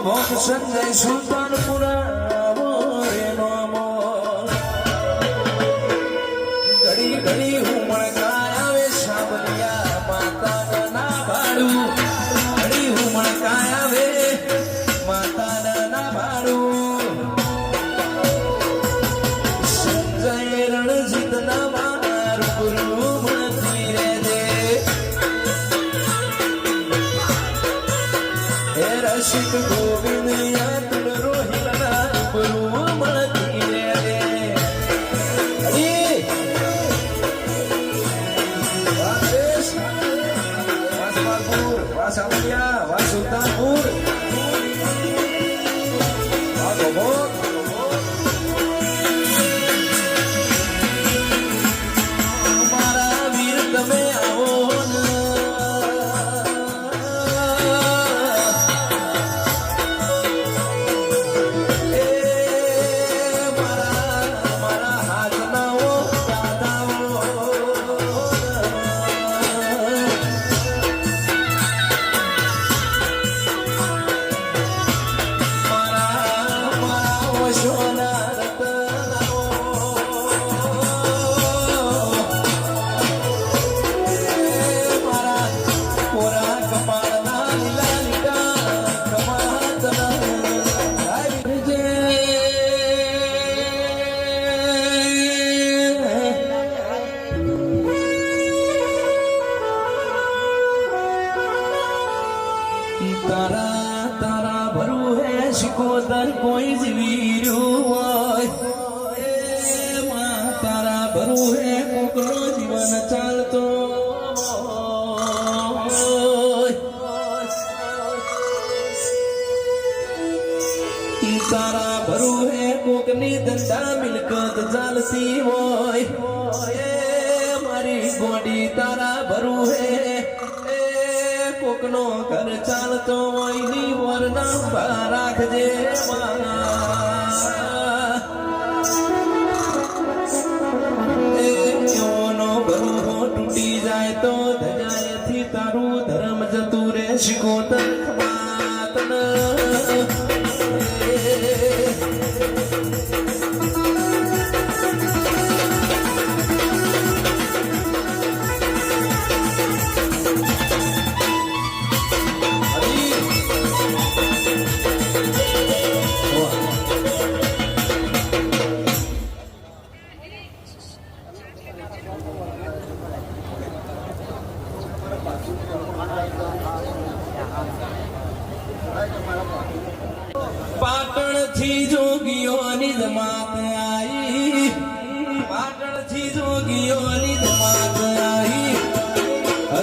ભોગ સંજય સુલતાનપુરા એનો ઘડી ઘડી હું મણકાય આવે સાબલિયા માતા ના ભાડું ઘડી હું મણકાય આવે માતા ના ભાડું સંજય રણજીત ના માર ગુરુ મળતી રે દે હે રસિક ગોવિંદ યાતુલ રોહિત ના ગુરુ મળતી રે દે Samulia, Sultanpur. Agobot. Mara veer તમે આવો એ મારા હાથ ના ઓ તારા તારા ભરું હે શિકોતર કોઈ જીવી રહ્યું હોય તારા ભરું હે કોકનો જીવન ચાલતો તારા ભરું હે કોકની ધંધા મિલકત ચાલતી હોય મારી ગોડી તારા ભરું હે કોકનો ઘર ચાલતો હોય ની વરના રાખજે એનો ભરૂહો તૂટી જાય તો ધજાયથી તારું ધર્મ જતું રે શિકોતર ખમાતન પાટણ થી જોગીઓની જમાત આવી પાટણ થી જોગીઓની જમાત આવી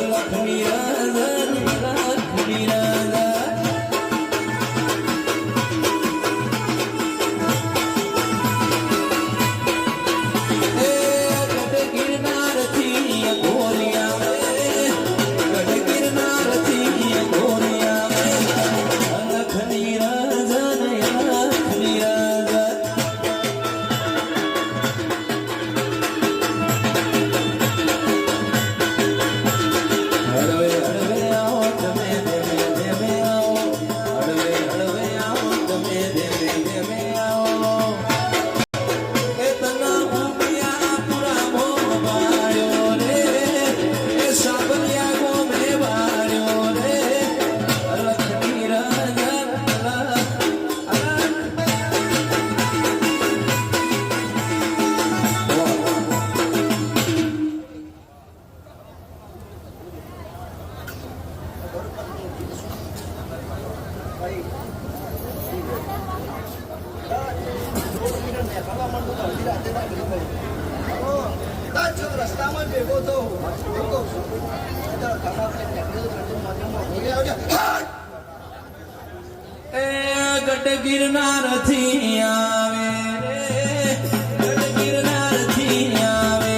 લક્ષ્મી રાજા લક્ષ્મી રાજા ગિરનાર થી ગોરિયા ગિરનાર થી ગોરિયા લક્ષ્મી રસ્તામાં ભેગો તો ગઢ ગિરનાર થી આવે ગઢ ગિરનાર થી આવે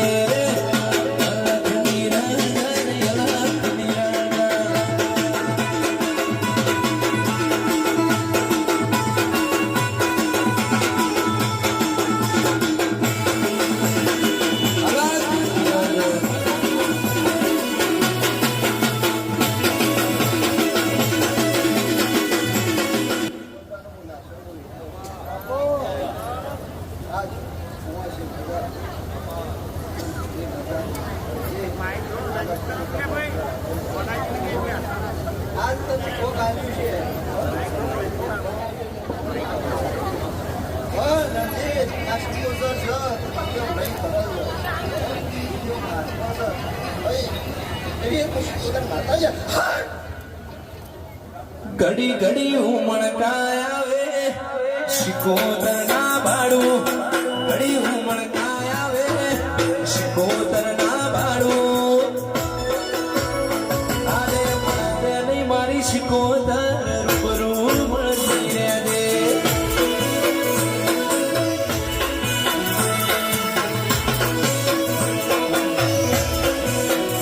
ઘડી ઘડી ઉમળકાય આવે શિકોતર ના ભાડું ઘડી ઉમળકાય આવે શિકોતર ના ભાડું આરે મળે નહીં મારી શિકોતર રૂબરૂ મળતી રે દે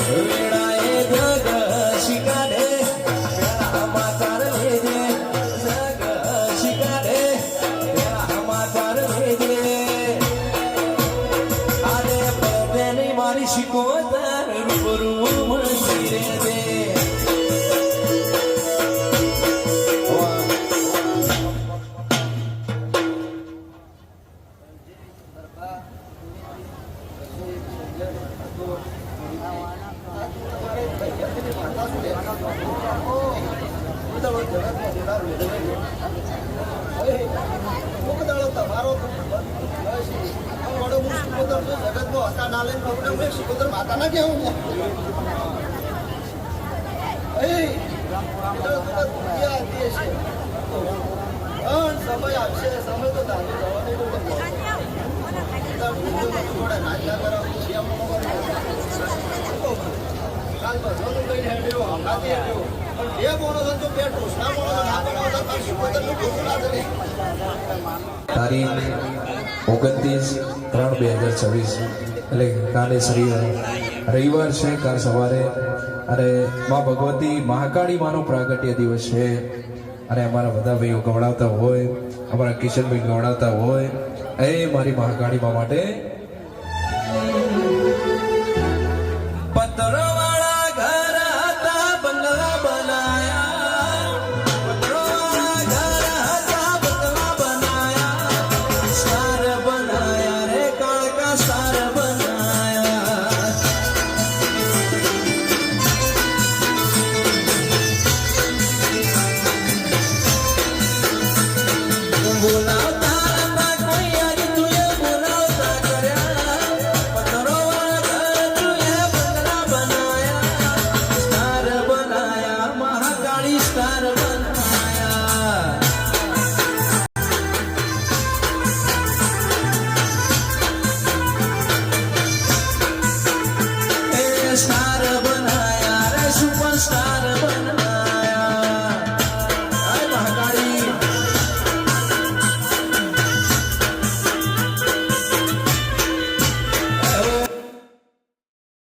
વેળાએ જગ શિકારે સમાચાર લેજે જગ શિકારે સમાચાર લેજે આરે પડે નહીં મારી શિકોતર રૂબરૂ મળતી રે દે માતાના કેવું સમય આવશે સમય તો દાદી જવાની કાલ બધું કઈ હેડ્યો હમણાંથી હેડ્યો પણ બે મોણો તો બે ટોસના મોણો ના બનાવતા તાર શિકોતરનું ખોટું ના કરે તારીખ 29/3/2026 એટલે કાલે શ્રી રવિવાર છે કાલ સવારે અને મા ભગવતી મહાકાળી માનો પ્રાગટ્ય દિવસ છે અને અમારા બધા ભાઈઓ ગવડાવતા હોય અમારા કિશનભાઈ ગવડાવતા હોય એ મારી મહાકાળી મા માટે